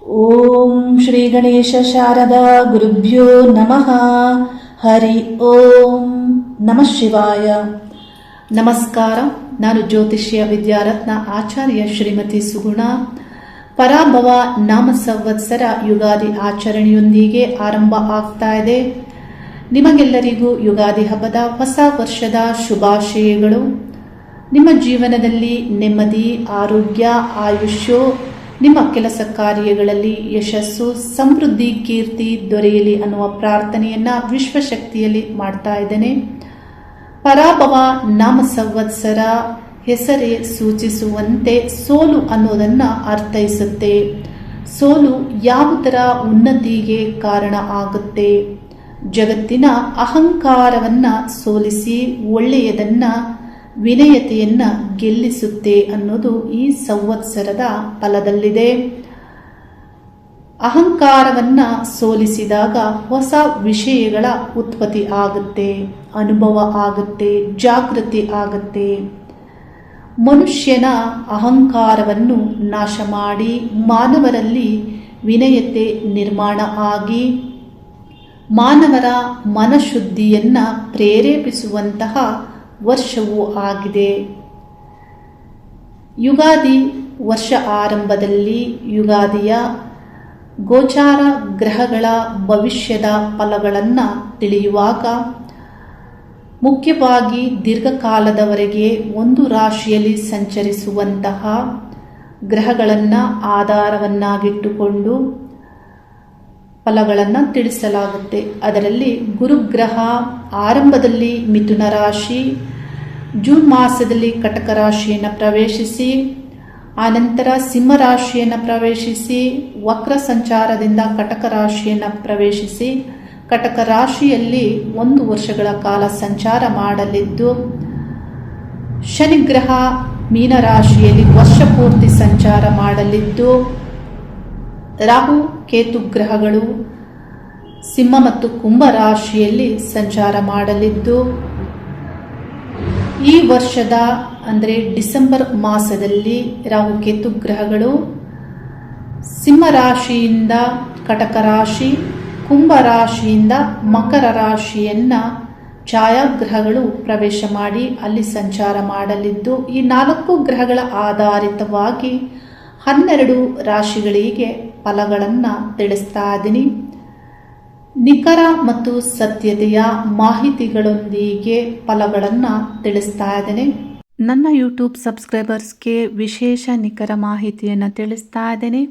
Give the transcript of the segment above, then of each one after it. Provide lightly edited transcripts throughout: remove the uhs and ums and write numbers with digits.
ಓಂ ಶ್ರೀ ಗಣೇಶ ಶಾರದಾ ಗುರುಭ್ಯೋ ನಮಃ. ಹರಿ ಓಂ ನಮಃ ಶಿವಾಯ. ನಮಸ್ಕಾರ. ನಾನು ಜ್ಯೋತಿಷ್ಯ ವಿದ್ಯಾರತ್ನ ಆಚಾರ್ಯ ಶ್ರೀಮತಿ ಸುಗುಣ. ಪರಾಭವ ನಾಮ ಸಂವತ್ಸರ ಯುಗಾದಿ ಆಚರಣೆಯೊಂದಿಗೆ ಆರಂಭ ಆಗ್ತಾ ಇದೆ. ನಿಮಗೆಲ್ಲರಿಗೂ ಯುಗಾದಿ ಹಬ್ಬದ ಹೊಸ ವರ್ಷದ ಶುಭಾಶಯಗಳು. ನಿಮ್ಮ ಜೀವನದಲ್ಲಿ ನೆಮ್ಮದಿ, ಆರೋಗ್ಯ, ಆಯುಷ್ಯ, ನಿಮ್ಮ ಕೆಲಸ ಕಾರ್ಯಗಳಲ್ಲಿ ಯಶಸ್ಸು, ಸಮೃದ್ಧಿ, ಕೀರ್ತಿ ದೊರೆಯಲಿ ಅನ್ನುವ ಪ್ರಾರ್ಥನೆಯನ್ನ ವಿಶ್ವಶಕ್ತಿಯಲ್ಲಿ ಮಾಡ್ತಾ ಇದ್ದೇನೆ. ಪರಾಭವ ನಾಮ ಸಂವತ್ಸರ ಹೆಸರೇ ಸೂಚಿಸುವಂತೆ ಸೋಲು ಅನ್ನೋದನ್ನ ಅರ್ಥೈಸುತ್ತೆ. ಸೋಲು ಯಾವುದರ ಉನ್ನತಿಗೆ ಕಾರಣ ಆಗುತ್ತೆ? ಜಗತ್ತಿನ ಅಹಂಕಾರವನ್ನ ಸೋಲಿಸಿ ಒಳ್ಳೆಯದನ್ನ, ವಿನಯತೆಯನ್ನ ಗೆಲ್ಲಿಸುತ್ತೆ ಅನ್ನೋದು ಈ ಸಂವತ್ಸರದ ಫಲದಲ್ಲಿದೆ. ಅಹಂಕಾರವನ್ನ ಸೋಲಿಸಿದಾಗ ಹೊಸ ವಿಷಯಗಳ ಉತ್ಪತ್ತಿ ಆಗುತ್ತೆ, ಅನುಭವ ಆಗುತ್ತೆ, ಜಾಗೃತಿ ಆಗುತ್ತೆ. ಮನುಷ್ಯನ ಅಹಂಕಾರವನ್ನು ನಾಶ ಮಾಡಿ ಮಾನವರಲ್ಲಿ ವಿನಯತೆ ನಿರ್ಮಾಣ ಆಗಿ ಮಾನವರ ಮನಶುದ್ಧಿಯನ್ನ ಪ್ರೇರೇಪಿಸುವಂತಹ ವರ್ಷವೂ ಆಗಿದೆ. ಯುಗಾದಿ ವರ್ಷ ಆರಂಭದಲ್ಲಿ ಯುಗಾದಿಯ ಗೋಚಾರ ಗ್ರಹಗಳ ಭವಿಷ್ಯದ ಫಲಗಳನ್ನು ತಿಳಿಯುವಾಗ ಮುಖ್ಯವಾಗಿ ದೀರ್ಘಕಾಲದವರೆಗೆ ಒಂದು ರಾಶಿಯಲ್ಲಿ ಸಂಚರಿಸುವಂತಹ ಗ್ರಹಗಳನ್ನು ಆಧಾರವನ್ನಾಗಿಟ್ಟುಕೊಂಡು ಫಲಗಳನ್ನು ತಿಳಿಸಲಾಗುತ್ತೆ. ಅದರಲ್ಲಿ ಗುರುಗ್ರಹ ಆರಂಭದಲ್ಲಿ ಮಿಥುನ ರಾಶಿ, ಜೂನ್ ಮಾಸದಲ್ಲಿ ಕಟಕ ರಾಶಿಯನ್ನು ಪ್ರವೇಶಿಸಿ, ಆನಂತರ ಸಿಂಹ ರಾಶಿಯನ್ನು ಪ್ರವೇಶಿಸಿ, ವಕ್ರ ಸಂಚಾರದಿಂದ ಕಟಕ ರಾಶಿಯನ್ನು ಪ್ರವೇಶಿಸಿ, ಕಟಕ ರಾಶಿಯಲ್ಲಿ 1 ವರ್ಷಗಳ ಕಾಲ ಸಂಚಾರ ಮಾಡಲಿದ್ದು, ಶನಿಗ್ರಹ ಮೀನ ರಾಶಿಯಲ್ಲಿ ವರ್ಷ ಪೂರ್ತಿ ಸಂಚಾರ ಮಾಡಲಿದ್ದು, ರಾಹು ಕೇತು ಗ್ರಹಗಳು ಸಿಂಹ ಮತ್ತು ಕುಂಭ ರಾಶಿಯಲ್ಲಿ ಸಂಚಾರ ಮಾಡಲಿದ್ದು, ಈ ವರ್ಷದ ಅಂದರೆ ಡಿಸೆಂಬರ್ ಮಾಸದಲ್ಲಿ ರಾಹು ಕೇತು ಗ್ರಹಗಳು ಸಿಂಹ ರಾಶಿಯಿಂದ ಕಟಕ ರಾಶಿ, ಕುಂಭ ರಾಶಿಯಿಂದ ಮಕರ ರಾಶಿಯನ್ನ ಛಾಯಾಗ್ರಹಗಳು ಪ್ರವೇಶ ಮಾಡಿ ಅಲ್ಲಿ ಸಂಚಾರ ಮಾಡಲಿದ್ದು, ಈ 4 ಗ್ರಹಗಳ ಆಧಾರಿತವಾಗಿ 12 ರಾಶಿಗಳಿಗೆ ಫಲಗಳನ್ನು ತಿಳಿಸ್ತಾ ಇದ್ದೀನಿ. ನಿಖರ ಮತ್ತು ಸತ್ಯತೆಯ ಮಾಹಿತಿಗಳೊಂದಿಗೆ ಫಲಗಳನ್ನು ತಿಳಿಸ್ತಾ ಇದ್ದೇನೆ. ನನ್ನ ಯೂಟ್ಯೂಬ್ ಸಬ್ಸ್ಕ್ರೈಬರ್ಸ್ಗೆ ವಿಶೇಷ ನಿಖರ ಮಾಹಿತಿಯನ್ನು ತಿಳಿಸ್ತಾ ಇದ್ದೇನೆ.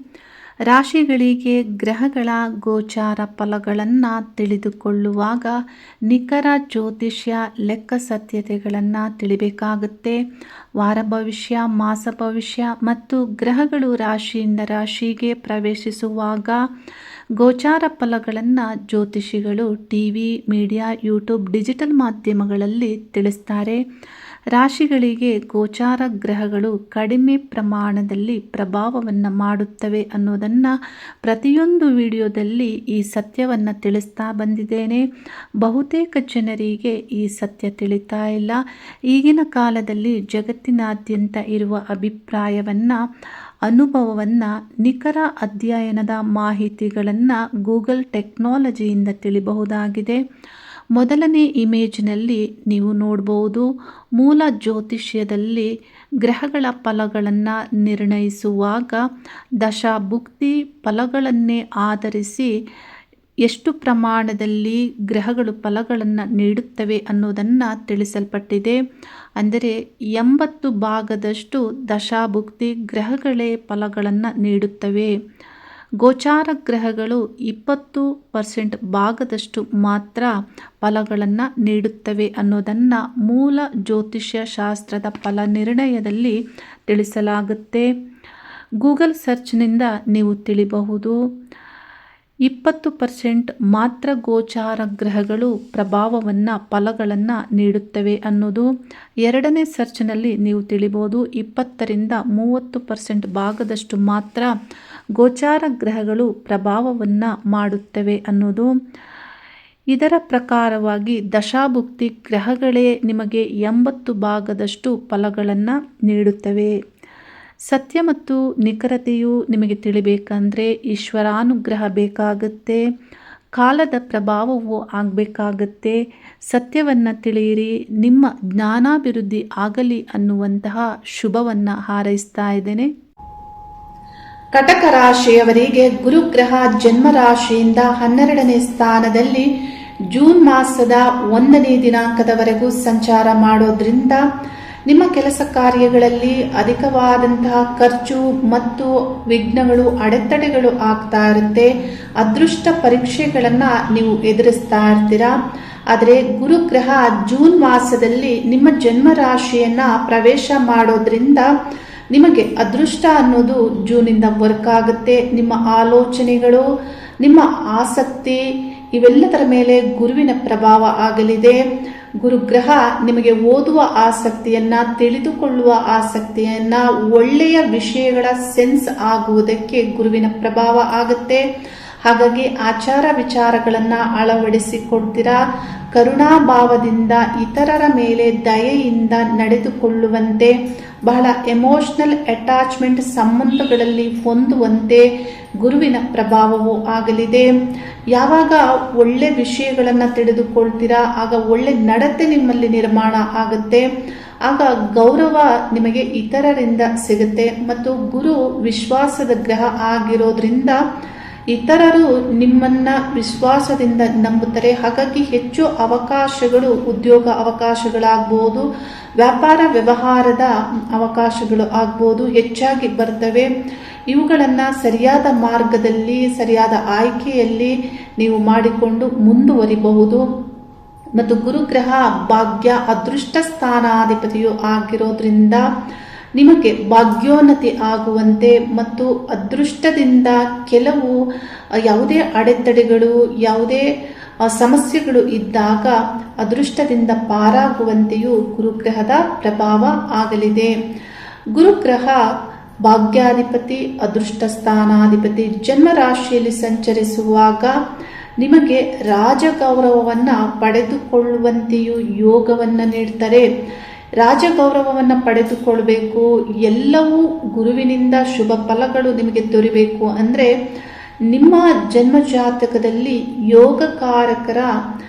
ರಾಶಿಗಳಿಗೆ ಗ್ರಹಗಳ ಗೋಚಾರ ಫಲಗಳನ್ನು ತಿಳಿದುಕೊಳ್ಳುವಾಗ ನಿಖರ ಜ್ಯೋತಿಷ್ಯ ಲೆಕ್ಕ ಸತ್ಯತೆಗಳನ್ನು ತಿಳಿಬೇಕಾಗುತ್ತೆ. ವಾರ ಭವಿಷ್ಯ, ಮಾಸ ಭವಿಷ್ಯ ಮತ್ತು ಗ್ರಹಗಳು ರಾಶಿಯಿಂದ ರಾಶಿಗೆ ಪ್ರವೇಶಿಸುವಾಗ ಗೋಚಾರ ಫಲಗಳನ್ನು ಜ್ಯೋತಿಷಿಗಳು ಟಿವಿ, ಮೀಡಿಯಾ, ಯೂಟ್ಯೂಬ್, ಡಿಜಿಟಲ್ ಮಾಧ್ಯಮಗಳಲ್ಲಿ ತಿಳಿಸ್ತಾರೆ. ರಾಶಿಗಳಿಗೆ ಗೋಚಾರ ಗ್ರಹಗಳು ಕಡಿಮೆ ಪ್ರಮಾಣದಲ್ಲಿ ಪ್ರಭಾವವನ್ನು ಮಾಡುತ್ತವೆ ಅನ್ನೋದನ್ನು ಪ್ರತಿಯೊಂದು ವಿಡಿಯೋದಲ್ಲಿ ಈ ಸತ್ಯವನ್ನು ತಿಳಿಸ್ತಾ ಬಂದಿದ್ದೇನೆ. ಬಹುತೇಕ ಜನರಿಗೆ ಈ ಸತ್ಯ ತಿಳಿತಾ ಇಲ್ಲ. ಈಗಿನ ಕಾಲದಲ್ಲಿ ಜಗತ್ತಿನಾದ್ಯಂತ ಇರುವ ಅಭಿಪ್ರಾಯವನ್ನು, ಅನುಭವವನ್ನು, ನಿಖರ ಅಧ್ಯಯನದ ಮಾಹಿತಿಗಳನ್ನು ಗೂಗಲ್ ಟೆಕ್ನಾಲಜಿಯಿಂದ ತಿಳಿಬಹುದಾಗಿದೆ. ಮೊದಲನೇ ಇಮೇಜ್ನಲ್ಲಿ ನೀವು ನೋಡಬಹುದು, ಮೂಲ ಜ್ಯೋತಿಷ್ಯದಲ್ಲಿ ಗ್ರಹಗಳ ಫಲಗಳನ್ನು ನಿರ್ಣಯಿಸುವಾಗ ದಶಾಭುಕ್ತಿ ಫಲಗಳನ್ನೇ ಆಧರಿಸಿ ಎಷ್ಟು ಪ್ರಮಾಣದಲ್ಲಿ ಗ್ರಹಗಳು ಫಲಗಳನ್ನು ನೀಡುತ್ತವೆ ಅನ್ನೋದನ್ನು ತಿಳಿಸಲ್ಪಟ್ಟಿದೆ. ಅಂದರೆ 80% ದಶಾಭುಕ್ತಿ ಗ್ರಹಗಳೇ ಫಲಗಳನ್ನು ನೀಡುತ್ತವೆ. ಗೋಚಾರ ಗ್ರಹಗಳು 20% ಭಾಗದಷ್ಟು ಮಾತ್ರ ಫಲಗಳನ್ನು ನೀಡುತ್ತವೆ ಅನ್ನೋದನ್ನು ಮೂಲ ಜ್ಯೋತಿಷ್ಯ ಶಾಸ್ತ್ರದ ಫಲ ನಿರ್ಣಯದಲ್ಲಿ ತಿಳಿಸಲಾಗುತ್ತೆ. ಗೂಗಲ್ ಸರ್ಚ್ನಿಂದ ನೀವು ತಿಳಿಬಹುದು. 20% ಮಾತ್ರ ಗೋಚಾರ ಗ್ರಹಗಳು ಪ್ರಭಾವವನ್ನು, ಫಲಗಳನ್ನು ನೀಡುತ್ತವೆ ಅನ್ನೋದು. ಎರಡನೇ ಸರ್ಚ್ನಲ್ಲಿ ನೀವು ತಿಳಿಬಹುದು, 20ರಿಂದ 30% ಭಾಗದಷ್ಟು ಮಾತ್ರ ಗೋಚಾರ ಗ್ರಹಗಳು ಪ್ರಭಾವವನ್ನು ಮಾಡುತ್ತವೆ ಅನ್ನೋದು. ಇದರ ಪ್ರಕಾರವಾಗಿ ದಶಾಭುಕ್ತಿ ಗ್ರಹಗಳೇ ನಿಮಗೆ 80 ಭಾಗದಷ್ಟು ಫಲಗಳನ್ನು ನೀಡುತ್ತವೆ. ಸತ್ಯ ಮತ್ತು ನಿಖರತೆಯು ನಿಮಗೆ ತಿಳಿಬೇಕಂದ್ರೆ ಈಶ್ವರಾನುಗ್ರಹ ಬೇಕಾಗುತ್ತೆ, ಕಾಲದ ಪ್ರಭಾವವು ಆಗಬೇಕಾಗತ್ತೆ. ಸತ್ಯವನ್ನು ತಿಳಿಯಿರಿ, ನಿಮ್ಮ ಜ್ಞಾನಾಭಿವೃದ್ಧಿ ಆಗಲಿ ಅನ್ನುವಂತಹ ಶುಭವನ್ನು ಹಾರೈಸ್ತಾ ಇದ್ದೇನೆ. ಕಟಕ ರಾಶಿಯವರಿಗೆ ಗುರುಗ್ರಹ ಜನ್ಮರಾಶಿಯಿಂದ 12ನೇ ಸ್ಥಾನದಲ್ಲಿ ಜೂನ್ ಮಾಸದ 1ನೇ ದಿನಾಂಕದವರೆಗೂ ಸಂಚಾರ ಮಾಡೋದ್ರಿಂದ ನಿಮ್ಮ ಕೆಲಸ ಕಾರ್ಯಗಳಲ್ಲಿ ಅಧಿಕವಾದಂತಹ ಖರ್ಚು ಮತ್ತು ವಿಘ್ನಗಳು, ಅಡೆತಡೆಗಳು ಆಗ್ತಾ ಇರುತ್ತೆ. ಅದೃಷ್ಟ ಪರೀಕ್ಷೆಗಳನ್ನು ನೀವು ಎದುರಿಸ್ತಾ ಇರ್ತೀರಾ. ಆದರೆ ಗುರುಗ್ರಹ ಜೂನ್ ಮಾಸದಲ್ಲಿ ನಿಮ್ಮ ಜನ್ಮರಾಶಿಯನ್ನ ಪ್ರವೇಶ ಮಾಡೋದ್ರಿಂದ ನಿಮಗೆ ಅದೃಷ್ಟ ಅನ್ನೋದು ಜೂನಿಂದ ವರ್ಕ್ ಆಗುತ್ತೆ. ನಿಮ್ಮ ಆಲೋಚನೆಗಳು, ನಿಮ್ಮ ಆಸಕ್ತಿ ಇವೆಲ್ಲದರ ಮೇಲೆ ಗುರುವಿನ ಪ್ರಭಾವ ಆಗಲಿದೆ. ಗುರುಗ್ರಹ ನಿಮಗೆ ಓದುವ ಆಸಕ್ತಿಯನ್ನ, ತಿಳಿದುಕೊಳ್ಳುವ ಆಸಕ್ತಿಯನ್ನ, ಒಳ್ಳೆಯ ವಿಷಯಗಳ ಸೆನ್ಸ್ ಆಗುವುದಕ್ಕೆ ಗುರುವಿನ ಪ್ರಭಾವ ಆಗುತ್ತೆ. ಹಾಗಾಗಿ ಆಚಾರ ವಿಚಾರಗಳನ್ನ ಅಳವಡಿಸಿಕೊಡ್ತೀರಾ. ಕರುಣಾಭಾವದಿಂದ ಇತರರ ಮೇಲೆ ದಯೆಯಿಂದ ನಡೆದುಕೊಳ್ಳುವಂತೆ, ಬಹಳ ಎಮೋಷನಲ್ ಅಟ್ಯಾಚ್ಮೆಂಟ್ ಸಂಬಂಧಗಳಲ್ಲಿ ಹೊಂದುವಂತೆ ಗುರುವಿನ ಪ್ರಭಾವವು ಆಗಲಿದೆ. ಯಾವಾಗ ಒಳ್ಳೆ ವಿಷಯಗಳನ್ನು ತಿಳಿದುಕೊಳ್ತೀರಾ ಆಗ ಒಳ್ಳೆ ನಡತೆ ನಿಮ್ಮಲ್ಲಿ ನಿರ್ಮಾಣ ಆಗುತ್ತೆ. ಆಗ ಗೌರವ ನಿಮಗೆ ಇತರರಿಂದ ಸಿಗುತ್ತೆ. ಮತ್ತು ಗುರು ವಿಶ್ವಾಸದ ಗ್ರಹ ಆಗಿರೋದ್ರಿಂದ ಇತರರು ನಿಮ್ಮನ್ನ ವಿಶ್ವಾಸದಿಂದ ನಂಬುತ್ತಾರೆ. ಹಾಗಾಗಿ ಹೆಚ್ಚು ಅವಕಾಶಗಳು, ಉದ್ಯೋಗ ಅವಕಾಶಗಳಾಗ್ಬೋದು, ವ್ಯಾಪಾರ ವ್ಯವಹಾರದ ಅವಕಾಶಗಳು ಆಗ್ಬೋದು, ಹೆಚ್ಚಾಗಿ ಬರ್ತವೆ. ಇವುಗಳನ್ನು ಸರಿಯಾದ ಮಾರ್ಗದಲ್ಲಿ, ಸರಿಯಾದ ಆಯ್ಕೆಯಲ್ಲಿ ನೀವು ಮಾಡಿಕೊಂಡು ಮುಂದುವರಿಬಹುದು. ಮತ್ತು ಗುರುಗ್ರಹ ಭಾಗ್ಯ ಅದೃಷ್ಟ ಸ್ಥಾನಾಧಿಪತಿಯು ಆಗಿರೋದ್ರಿಂದ ನಿಮಗೆ ಭಾಗ್ಯೋನ್ನತಿ ಆಗುವಂತೆ ಮತ್ತು ಅದೃಷ್ಟದಿಂದ ಕೆಲವು ಯಾವುದೇ ಅಡೆತಡೆಗಳು, ಯಾವುದೇ ಸಮಸ್ಯೆಗಳು ಇದ್ದಾಗ ಅದೃಷ್ಟದಿಂದ ಪಾರಾಗುವಂತೆಯೂ ಗುರುಗ್ರಹದ ಪ್ರಭಾವ ಆಗಲಿದೆ. ಗುರುಗ್ರಹ ಭಾಗ್ಯಾಧಿಪತಿ, ಅದೃಷ್ಟ ಸ್ಥಾನಾಧಿಪತಿ ಜನ್ಮರಾಶಿಯಲ್ಲಿ ಸಂಚರಿಸುವಾಗ ನಿಮಗೆ ರಾಜಗೌರವವನ್ನು ಪಡೆದುಕೊಳ್ಳುವಂತೆಯೂ ಯೋಗವನ್ನು ನೀಡ್ತಾರೆ. ರಾಜಗೌರವವನ್ನು ಪಡೆದುಕೊಳ್ಬೇಕು, ಎಲ್ಲವೂ ಗುರುವಿನಿಂದ ಶುಭ ಫಲಗಳು ನಿಮಗೆ ದೊರೆಯಬೇಕು ಅಂದರೆ ನಿಮ್ಮ ಜನ್ಮ ಜಾತಕದಲ್ಲಿ ಯೋಗಕಾರಕರ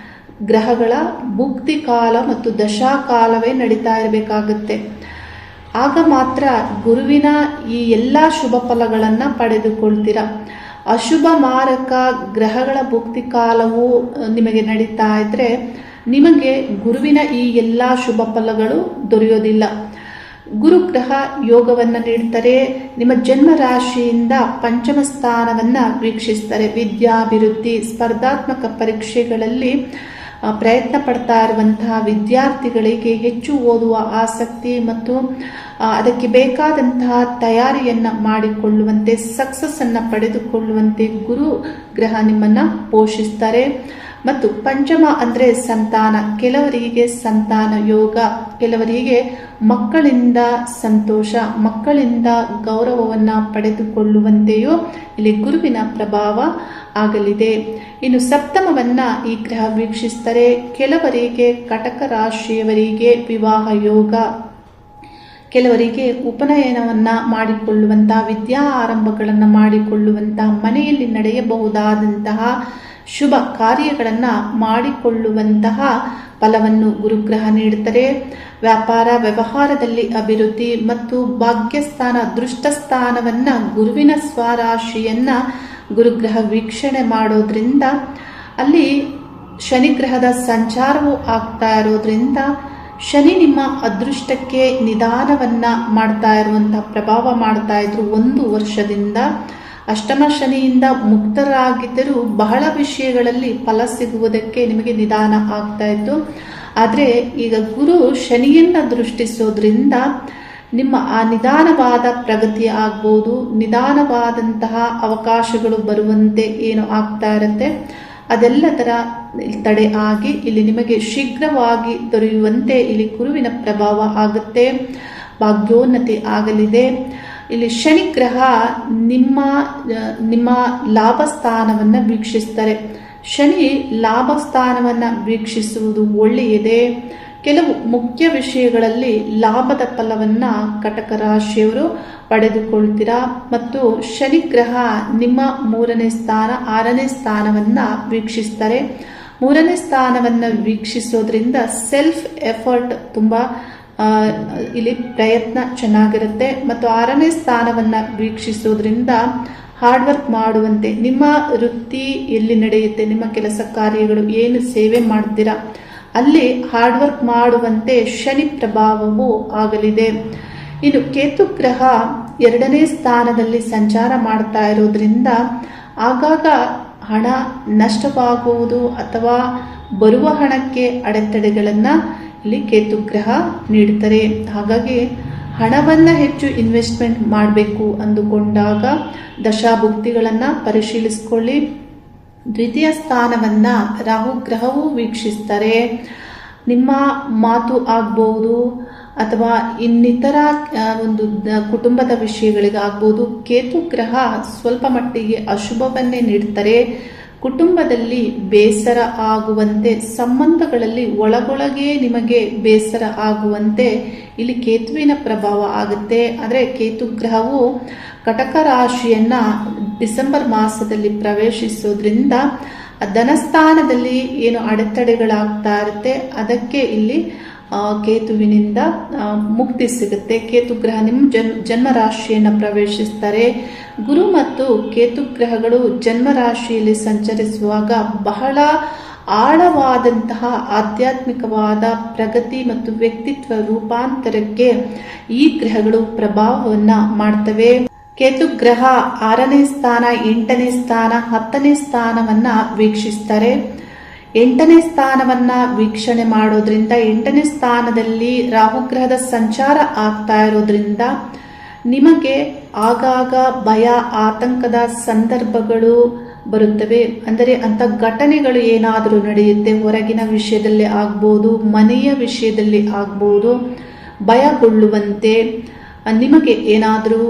ಗ್ರಹಗಳ ಭುಕ್ತಿ ಕಾಲ ಮತ್ತು ದಶಾಕಾಲವೇ ನಡೀತಾ ಇರಬೇಕಾಗುತ್ತೆ. ಆಗ ಮಾತ್ರ ಗುರುವಿನ ಈ ಎಲ್ಲ ಶುಭ ಫಲಗಳನ್ನು ಪಡೆದುಕೊಳ್ತೀರಾ. ಅಶುಭ ಮಾರಕ ಗ್ರಹಗಳ ಭುಕ್ತಿ ಕಾಲವು ನಿಮಗೆ ನಡೀತಾ ಇದ್ರೆ ನಿಮಗೆ ಗುರುವಿನ ಈ ಎಲ್ಲ ಶುಭ ಫಲಗಳು ದೊರೆಯೋದಿಲ್ಲ. ಗುರುಗ್ರಹ ಯೋಗವನ್ನು ನೀಡ್ತಾರೆ. ನಿಮ್ಮ ಜನ್ಮ ರಾಶಿಯಿಂದ ಪಂಚಮ ಸ್ಥಾನವನ್ನು ವೀಕ್ಷಿಸ್ತಾರೆ. ವಿದ್ಯಾಭಿವೃದ್ಧಿ, ಸ್ಪರ್ಧಾತ್ಮಕ ಪರೀಕ್ಷೆಗಳಲ್ಲಿ ಪ್ರಯತ್ನ ಪಡ್ತಾ ಇರುವಂತಹ ವಿದ್ಯಾರ್ಥಿಗಳಿಗೆ ಹೆಚ್ಚು ಓದುವ ಆಸಕ್ತಿ ಮತ್ತು ಅದಕ್ಕೆ ಬೇಕಾದಂತಹ ತಯಾರಿಯನ್ನು ಮಾಡಿಕೊಳ್ಳುವಂತೆ, ಸಕ್ಸಸ್ ಅನ್ನು ಪಡೆದುಕೊಳ್ಳುವಂತೆ ಗುರು ಗ್ರಹ ನಿಮ್ಮನ್ನು ಪೋಷಿಸ್ತಾರೆ. ಮತ್ತು ಪಂಚಮ ಅಂದರೆ ಸಂತಾನ. ಕೆಲವರಿಗೆ ಸಂತಾನ ಯೋಗ, ಕೆಲವರಿಗೆ ಮಕ್ಕಳಿಂದ ಸಂತೋಷ, ಮಕ್ಕಳಿಂದ ಗೌರವವನ್ನು ಪಡೆದುಕೊಳ್ಳುವಂತೆಯೂ ಇಲ್ಲಿ ಗುರುವಿನ ಪ್ರಭಾವ ಆಗಲಿದೆ. ಇನ್ನು ಸಪ್ತಮವನ್ನ ಈ ಗ್ರಹ ವೀಕ್ಷಿಸ್ತಾರೆ. ಕೆಲವರಿಗೆ ಕಟಕ ರಾಶಿಯವರಿಗೆ ವಿವಾಹ ಯೋಗ, ಕೆಲವರಿಗೆ ಉಪನಯನವನ್ನ ಮಾಡಿಕೊಳ್ಳುವಂತಹ, ವಿದ್ಯಾ ಆರಂಭಗಳನ್ನು ಮಾಡಿಕೊಳ್ಳುವಂತಹ, ಮನೆಯಲ್ಲಿ ನಡೆಯಬಹುದಾದಂತಹ ಶುಭ ಕಾರ್ಯಗಳನ್ನು ಮಾಡಿಕೊಳ್ಳುವಂತಹ ಫಲವನ್ನು ಗುರುಗ್ರಹ ನೀಡುತ್ತಾರೆ. ವ್ಯಾಪಾರ ವ್ಯವಹಾರದಲ್ಲಿ ಅಭಿವೃದ್ಧಿ ಮತ್ತು ಭಾಗ್ಯಸ್ಥಾನ, ಅದೃಷ್ಟ ಸ್ಥಾನವನ್ನ, ಗುರುವಿನ ಸ್ವರಾಶಿಯನ್ನ ಗುರುಗ್ರಹ ವೀಕ್ಷಣೆ ಮಾಡೋದ್ರಿಂದ ಅಲ್ಲಿ ಶನಿಗ್ರಹದ ಸಂಚಾರವು ಆಗ್ತಾ ಇರೋದ್ರಿಂದ ಶನಿ ನಿಮ್ಮ ಅದೃಷ್ಟಕ್ಕೆ ನಿಧಾನವನ್ನ ಮಾಡ್ತಾ ಇರುವಂತಹ ಪ್ರಭಾವ ಮಾಡ್ತಾ ಇದ್ರು. 1 ವರ್ಷದಿಂದ ಅಷ್ಟಮ ಶನಿಯಿಂದ ಮುಕ್ತರಾಗಿದ್ದರೂ ಬಹಳ ವಿಷಯಗಳಲ್ಲಿ ಫಲ ಸಿಗುವುದಕ್ಕೆ ನಿಮಗೆ ನಿಧಾನ ಆಗ್ತಾ ಇತ್ತು. ಆದರೆ ಈಗ ಗುರು ಶನಿಯನ್ನ ದೃಷ್ಟಿಸೋದ್ರಿಂದ ನಿಮ್ಮ ಆ ನಿಧಾನವಾದ ಪ್ರಗತಿ ಆಗ್ಬೋದು, ನಿಧಾನವಾದಂತಹ ಅವಕಾಶಗಳು ಬರುವಂತೆ ಏನು ಆಗ್ತಾ ಇರುತ್ತೆ ಅದೆಲ್ಲದರ ತಡೆ ಆಗಿ ಇಲ್ಲಿ ನಿಮಗೆ ಶೀಘ್ರವಾಗಿ ದೊರೆಯುವಂತೆ ಇಲ್ಲಿ ಗುರುವಿನ ಪ್ರಭಾವ ಆಗುತ್ತೆ. ಭಾಗ್ಯೋನ್ನತಿ ಆಗಲಿದೆ. ಇಲ್ಲಿ ಶನಿಗ್ರಹ ನಿಮ್ಮ ಲಾಭ ಸ್ಥಾನವನ್ನು ವೀಕ್ಷಿಸ್ತಾರೆ. ಶನಿ ಲಾಭ ಸ್ಥಾನವನ್ನು ವೀಕ್ಷಿಸುವುದು ಒಳ್ಳೆಯದೇ. ಕೆಲವು ಮುಖ್ಯ ವಿಷಯಗಳಲ್ಲಿ ಲಾಭದ ಫಲವನ್ನ ಕಟಕ ರಾಶಿಯವರು ಪಡೆದುಕೊಳ್ತೀರಾ. ಮತ್ತು ಶನಿ ಗ್ರಹ ನಿಮ್ಮ 3ನೇ ಸ್ಥಾನ 6ನೇ ಸ್ಥಾನವನ್ನ ವೀಕ್ಷಿಸ್ತಾರೆ. 3ನೇ ಸ್ಥಾನವನ್ನ ವೀಕ್ಷಿಸೋದ್ರಿಂದ ಸೆಲ್ಫ್ ಎಫರ್ಟ್ ತುಂಬಾ ಇಲ್ಲಿ ಪ್ರಯತ್ನ ಚೆನ್ನಾಗಿರುತ್ತೆ. ಮತ್ತು 6ನೇ ಸ್ಥಾನವನ್ನ ವೀಕ್ಷಿಸೋದ್ರಿಂದ ಹಾರ್ಡ್ ವರ್ಕ್ ಮಾಡುವಂತೆ, ನಿಮ್ಮ ವೃತ್ತಿ ಎಲ್ಲಿ ನಡೆಯುತ್ತೆ, ನಿಮ್ಮ ಕೆಲಸ ಕಾರ್ಯಗಳು ಏನು ಸೇವೆ ಮಾಡ್ತೀರಾ ಅಲ್ಲಿ ಹಾರ್ಡ್ ವರ್ಕ್ ಮಾಡುವಂತೆ ಶನಿ ಪ್ರಭಾವವು ಆಗಲಿದೆ. ಇನ್ನು ಕೇತು ಗ್ರಹ 2ನೇ ಸ್ಥಾನದಲ್ಲಿ ಸಂಚಾರ ಮಾಡ್ತಾ ಇರೋದ್ರಿಂದ ಆಗಾಗ ಹಣ ನಷ್ಟವಾಗುವುದು ಅಥವಾ ಬರುವ ಹಣಕ್ಕೆ ಅಡೆತಡೆಗಳನ್ನು ಇಲ್ಲಿ ಕೇತು ಗ್ರಹ ನೀಡ್ತಾರೆ. ಹಾಗಾಗಿ ಹಣವನ್ನು ಹೆಚ್ಚು ಇನ್ವೆಸ್ಟ್ಮೆಂಟ್ ಮಾಡಬೇಕು ಅಂದುಕೊಂಡಾಗ ದಶಾಭುಕ್ತಿಗಳನ್ನು ಪರಿಶೀಲಿಸಿಕೊಳ್ಳಿ. ದ್ವಿತೀಯ ಸ್ಥಾನವನ್ನ ರಾಹು ಗ್ರಹವು ವೀಕ್ಷಿಸ್ತಾರೆ. ನಿಮ್ಮ ಮಾತು ಆಗ್ಬಹುದು ಅಥವಾ ಇನ್ನಿತರ ಒಂದು ಕುಟುಂಬದ ವಿಷಯಗಳಿಗಾಗ್ಬೋದು. ಕೇತು ಗ್ರಹ ಸ್ವಲ್ಪ ಮಟ್ಟಿಗೆ ಅಶುಭವನ್ನೇ ನೀಡ್ತಾರೆ. ಕುಟುಂಬದಲ್ಲಿ ಬೇಸರ ಆಗುವಂತೆ, ಸಂಬಂಧಗಳಲ್ಲಿ ಒಳಗೊಳಗೆ ನಿಮಗೆ ಬೇಸರ ಆಗುವಂತೆ ಇಲ್ಲಿ ಕೇತುವಿನ ಪ್ರಭಾವ ಆಗುತ್ತೆ. ಆದರೆ ಕೇತು ಗ್ರಹವು ಕಟಕ ರಾಶಿಯನ್ನ ಡಿಸೆಂಬರ್ ಮಾಸದಲ್ಲಿ ಪ್ರವೇಶಿಸೋದ್ರಿಂದ ಧನಸ್ಥಾನದಲ್ಲಿ ಏನು ಅಡೆತಡೆಗಳಾಗ್ತಾ ಇರುತ್ತೆ ಅದಕ್ಕೆ ಇಲ್ಲಿ ಕೇತುವಿನಿಂದ ಮುಕ್ತಿ ಸಿಗುತ್ತೆ. ಕೇತು ಗ್ರಹ ನಿಮ್ಮ ಜನ್ಮ ರಾಶಿಯನ್ನು ಪ್ರವೇಶಿಸ್ತಾರೆ. ಗುರು ಮತ್ತು ಕೇತು ಗ್ರಹಗಳು ಜನ್ಮ ರಾಶಿಯಲ್ಲಿ ಸಂಚರಿಸುವಾಗ ಬಹಳ ಆಳವಾದಂತಹ ಆಧ್ಯಾತ್ಮಿಕವಾದ ಪ್ರಗತಿ ಮತ್ತು ವ್ಯಕ್ತಿತ್ವ ರೂಪಾಂತರಕ್ಕೆ ಈ ಗ್ರಹಗಳು ಪ್ರಭಾವವನ್ನ ಮಾಡ್ತವೆ. ಕೇತು ಗ್ರಹ 6ನೇ ಸ್ಥಾನ 8ನೇ ಸ್ಥಾನ 10ನೇ ಸ್ಥಾನವನ್ನ ವೀಕ್ಷಿಸ್ತಾರೆ. 8ನೇ ಸ್ಥಾನವನ್ನ ವೀಕ್ಷಣೆ ಮಾಡೋದ್ರಿಂದ 8ನೇ ಸ್ಥಾನದಲ್ಲಿ ರಾಹುಗ್ರಹದ ಸಂಚಾರ ಆಗ್ತಾ ಇರೋದ್ರಿಂದ ನಿಮಗೆ ಆಗಾಗ ಭಯ ಆತಂಕದ ಸಂದರ್ಭಗಳು ಬರುತ್ತವೆ. ಅಂದರೆ ಅಂತ ಘಟನೆಗಳು ಏನಾದರೂ ನಡೆಯುತ್ತೆ, ಹೊರಗಿನ ವಿಷಯದಲ್ಲಿ ಆಗ್ಬೋದು, ಮನೆಯ ವಿಷಯದಲ್ಲಿ ಆಗ್ಬೋದು. ಭಯಗೊಳ್ಳುವಂತೆ, ನಿಮಗೆ ಏನಾದರೂ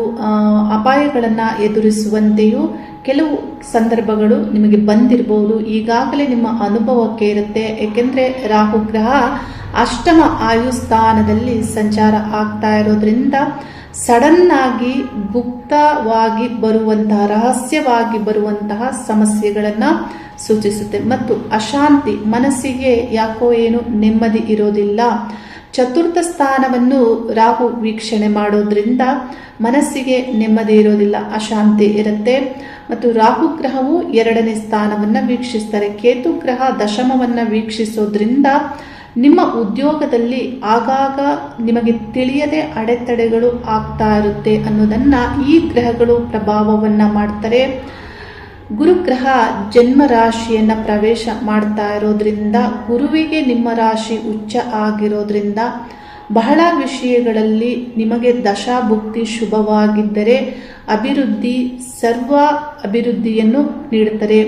ಅಪಾಯಗಳನ್ನು ಎದುರಿಸುವಂತೆಯೂ ಕೆಲವು ಸಂದರ್ಭಗಳು ನಿಮಗೆ ಬಂದಿರಬಹುದು. ಈಗಾಗಲೇ ನಿಮ್ಮ ಅನುಭವಕ್ಕೆ ಇರುತ್ತೆ. ಏಕೆಂದರೆ ರಾಹುಗ್ರಹ ಅಷ್ಟಮ ಆಯುಸ್ಥಾನದಲ್ಲಿ ಸಂಚಾರ ಆಗ್ತಾ ಇರೋದ್ರಿಂದ ಸಡನ್ ಆಗಿ ಗುಪ್ತವಾಗಿ ಬರುವಂತಹ, ರಹಸ್ಯವಾಗಿ ಬರುವಂತಹ ಸಮಸ್ಯೆಗಳನ್ನು ಸೂಚಿಸುತ್ತೆ. ಮತ್ತು ಅಶಾಂತಿ, ಮನಸ್ಸಿಗೆ ಯಾಕೋ ಏನು ನೆಮ್ಮದಿ ಇರೋದಿಲ್ಲ. ಚತುರ್ಥ ಸ್ಥಾನವನ್ನು ರಾಹು ವೀಕ್ಷಣೆ ಮಾಡೋದ್ರಿಂದ ಮನಸ್ಸಿಗೆ ನೆಮ್ಮದಿ ಇರೋದಿಲ್ಲ, ಅಶಾಂತಿ ಇರುತ್ತೆ. ಮತ್ತು ರಾಹು ಗ್ರಹವು 2ನೇ ಸ್ಥಾನವನ್ನು ವೀಕ್ಷಿಸ್ತಾರೆ. ಕೇತು ಗ್ರಹ ದಶಮವನ್ನ ವೀಕ್ಷಿಸೋದ್ರಿಂದ ನಿಮ್ಮ ಉದ್ಯೋಗದಲ್ಲಿ ಆಗಾಗ ನಿಮಗೆ ತಿಳಿಯದೆ ಅಡೆತಡೆಗಳು ಆಗ್ತಾ ಇರುತ್ತೆ ಅನ್ನೋದನ್ನ ಈ ಗ್ರಹಗಳು ಪ್ರಭಾವವನ್ನ ಮಾಡ್ತಾರೆ. ಗುರುಗ್ರಹ ಜನ್ಮ ರಾಶಿಯನ್ನ ಪ್ರವೇಶ ಮಾಡ್ತಾ ಇರೋದ್ರಿಂದ, ಗುರುವಿಗೆ ನಿಮ್ಮ ರಾಶಿ ಉಚ್ಚ ಆಗಿರೋದ್ರಿಂದ ಬಹಳ ವಿಷಯಗಳಲ್ಲಿ ನಿಮಗೆ ದಶಾಭುಕ್ತಿ ಶುಭವಾಗಿದ್ದರೆ ಅಭಿವೃದ್ಧಿ, ಸರ್ವ ಅಭಿವೃದ್ಧಿಯನ್ನು ನೀಡುತ್ತಾರೆ.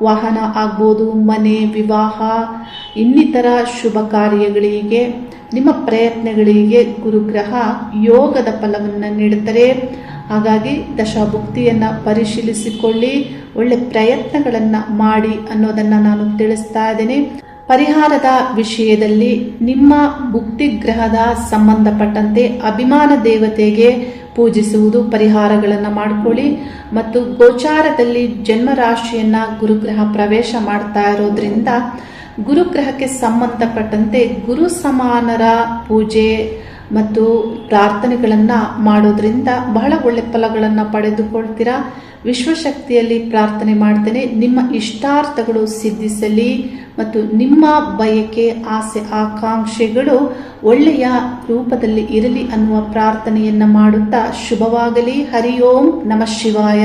ವಾಹನ ಆಗ್ಬೋದು, ಮನೆ, ವಿವಾಹ, ಇನ್ನಿತರ ಶುಭ ಕಾರ್ಯಗಳಿಗೆ, ನಿಮ್ಮ ಪ್ರಯತ್ನಗಳಿಗೆ ಗುರುಗ್ರಹ ಯೋಗದ ಫಲವನ್ನು ನೀಡುತ್ತಾರೆ. ಹಾಗಾಗಿ ದಶಾಭುಕ್ತಿಯನ್ನು ಪರಿಶೀಲಿಸಿಕೊಳ್ಳಿ, ಒಳ್ಳೆ ಪ್ರಯತ್ನಗಳನ್ನು ಮಾಡಿ ಅನ್ನೋದನ್ನು ನಾನು ತಿಳಿಸ್ತಾ ಇದ್ದೇನೆ. ಪರಿಹಾರದ ವಿಷಯದಲ್ಲಿ ನಿಮ್ಮ ಭುಕ್ತಿ ಗ್ರಹದ ಸಂಬಂಧಪಟ್ಟಂತೆ ಅಭಿಮಾನ ದೇವತೆಗೆ ಪೂಜಿಸುವುದು, ಪರಿಹಾರಗಳನ್ನು ಮಾಡಿಕೊಳ್ಳಿ. ಮತ್ತು ಗೋಚಾರದಲ್ಲಿ ಜನ್ಮ ರಾಶಿಯನ್ನ ಗುರುಗ್ರಹ ಪ್ರವೇಶ ಮಾಡ್ತಾ ಇರೋದ್ರಿಂದ ಗುರುಗ್ರಹಕ್ಕೆ ಸಂಬಂಧಪಟ್ಟಂತೆ ಗುರು ಸಮಾನರ ಪೂಜೆ ಮತ್ತು ಪ್ರಾರ್ಥನೆಗಳನ್ನು ಮಾಡೋದ್ರಿಂದ ಬಹಳ ಒಳ್ಳೆ ಫಲಗಳನ್ನು ಪಡೆದುಕೊಳ್ತೀರಾ. ವಿಶ್ವಶಕ್ತಿಯಲ್ಲಿ ಪ್ರಾರ್ಥನೆ ಮಾಡ್ತೇನೆ, ನಿಮ್ಮ ಇಷ್ಟಾರ್ಥಗಳು ಸಿದ್ಧಿಸಲಿ ಮತ್ತು ನಿಮ್ಮ ಬಯಕೆ, ಆಸೆ, ಆಕಾಂಕ್ಷೆಗಳು ಒಳ್ಳೆಯ ರೂಪದಲ್ಲಿ ಇರಲಿ ಅನ್ನುವ ಪ್ರಾರ್ಥನೆಯನ್ನ ಮಾಡುತ್ತಾ ಶುಭವಾಗಲಿ. ಹರಿ ಓಂ ನಮಃ ಶಿವಾಯ.